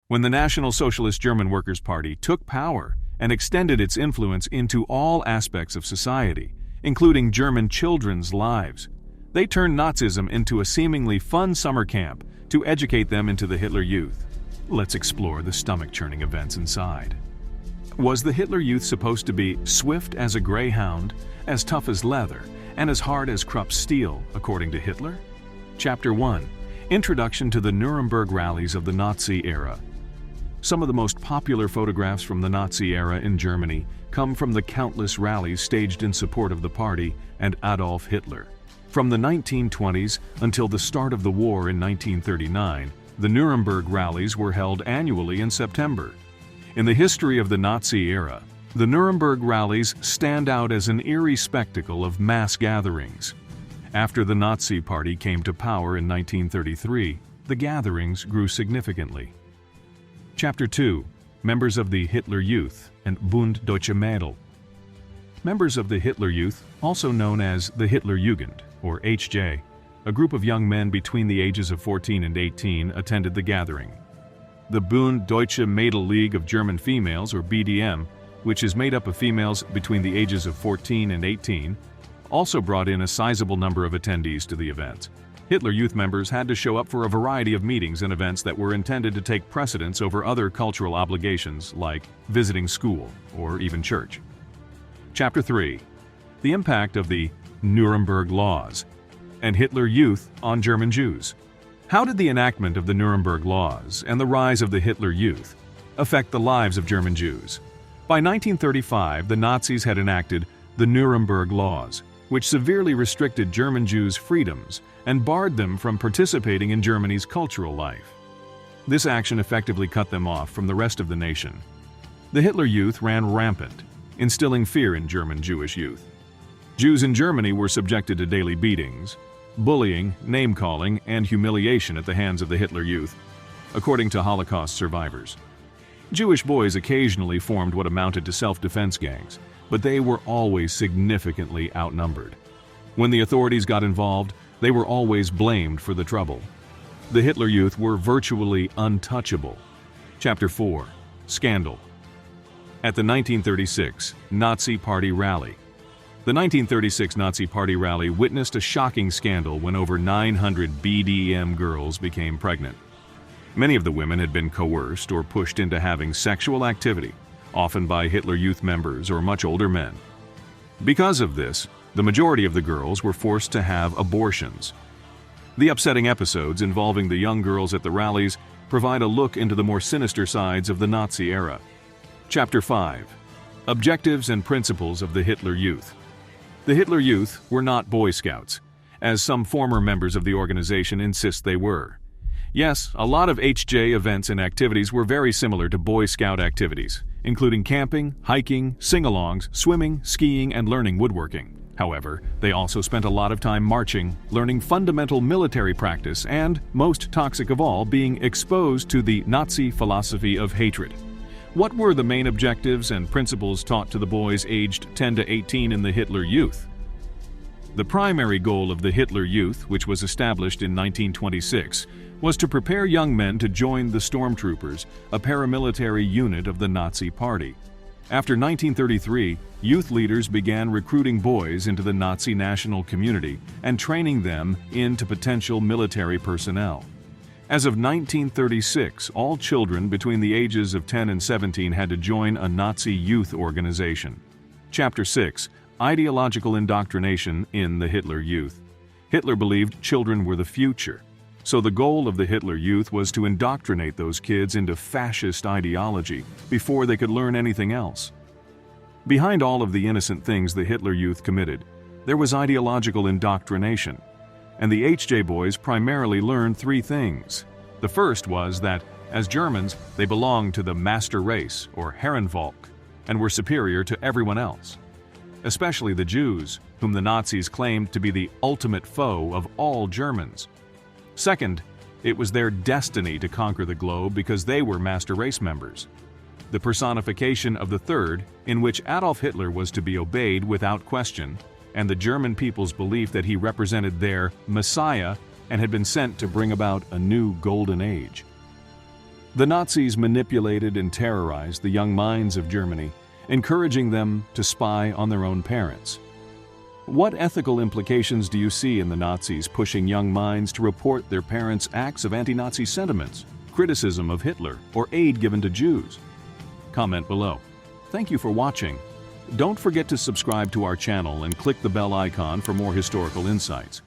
When the National Socialist German Workers' Party took power and extended its influence into all aspects of society, including German children's lives, they turned Nazism into a seemingly fun summer camp to educate them into the Hitler Youth. Let's explore the stomach-churning events inside. Was the Hitler Youth supposed to be swift as a greyhound, as tough as leather, and as hard as Krupp's steel, according to Hitler? Chapter 1. Introduction to the Nuremberg Rallies of the Nazi Era. Some of the most popular photographs from the Nazi era in Germany come from the countless rallies staged in support of the party and Adolf Hitler. From the 1920s until the start of the war in 1939, the Nuremberg rallies were held annually in September. In the history of the Nazi era, the Nuremberg rallies stand out as an eerie spectacle of mass gatherings. After the Nazi Party came to power in 1933, the gatherings grew significantly. Chapter 2. Members of the Hitler Youth and Bund Deutsche Mädel. Members of the Hitler Youth, also known as the Hitler Jugend, or HJ, a group of young men between the ages of 14 and 18, attended the gathering. The Bund Deutsche Mädel League of German Females, or BDM, which is made up of females between the ages of 14 and 18, also brought in a sizable number of attendees to the event. Hitler Youth members had to show up for a variety of meetings and events that were intended to take precedence over other cultural obligations like visiting school or even church. Chapter 3. The impact of the Nuremberg Laws and Hitler Youth on German Jews. How did the enactment of the Nuremberg Laws and the rise of the Hitler Youth affect the lives of German Jews? By 1935, the Nazis had enacted the Nuremberg Laws, which severely restricted German Jews' freedoms and barred them from participating in Germany's cultural life. This action effectively cut them off from the rest of the nation. The Hitler Youth ran rampant, instilling fear in German Jewish youth. Jews in Germany were subjected to daily beatings, bullying, name-calling, and humiliation at the hands of the Hitler Youth, according to Holocaust survivors. Jewish boys occasionally formed what amounted to self-defense gangs, but they were always significantly outnumbered. When the authorities got involved, they were always blamed for the trouble. The Hitler Youth were virtually untouchable. Chapter 4. Scandal. At the 1936 Nazi Party Rally. The 1936 Nazi Party Rally witnessed a shocking scandal when over 900 BDM girls became pregnant. Many of the women had been coerced or pushed into having sexual activity, often by Hitler Youth members or much older men. Because of this, the majority of the girls were forced to have abortions. The upsetting episodes involving the young girls at the rallies provide a look into the more sinister sides of the Nazi era. Chapter 5. Objectives and Principles of the Hitler Youth. The Hitler Youth were not Boy Scouts, as some former members of the organization insist they were. Yes, a lot of HJ events and activities were very similar to Boy Scout activities, including camping, hiking, sing-alongs, swimming, skiing, and learning woodworking. However, they also spent a lot of time marching, learning fundamental military practice, and, most toxic of all, being exposed to the Nazi philosophy of hatred. What were the main objectives and principles taught to the boys aged 10 to 18 in the Hitler Youth? The primary goal of the Hitler Youth, which was established in 1926, was to prepare young men to join the Stormtroopers, a paramilitary unit of the Nazi Party. After 1933, youth leaders began recruiting boys into the Nazi national community and training them into potential military personnel. As of 1936, all children between the ages of 10 and 17 had to join a Nazi youth organization. Chapter 6. Ideological Indoctrination in the Hitler Youth. Hitler believed children were the future. So the goal of the Hitler Youth was to indoctrinate those kids into fascist ideology before they could learn anything else. Behind all of the innocent things the Hitler Youth committed, there was ideological indoctrination, and the HJ boys primarily learned three things. The first was that, as Germans, they belonged to the master race, or Herrenvolk, and were superior to everyone else, especially the Jews, whom the Nazis claimed to be the ultimate foe of all Germans. Second, it was their destiny to conquer the globe because they were master race members. The personification of the third, in which Adolf Hitler was to be obeyed without question, and the German people's belief that he represented their Messiah and had been sent to bring about a new golden age. The Nazis manipulated and terrorized the young minds of Germany, encouraging them to spy on their own parents. What ethical implications do you see in the Nazis pushing young minds to report their parents' acts of anti-Nazi sentiments, criticism of Hitler, or aid given to Jews? Comment below. Thank you for watching. Don't forget to subscribe to our channel and click the bell icon for more historical insights.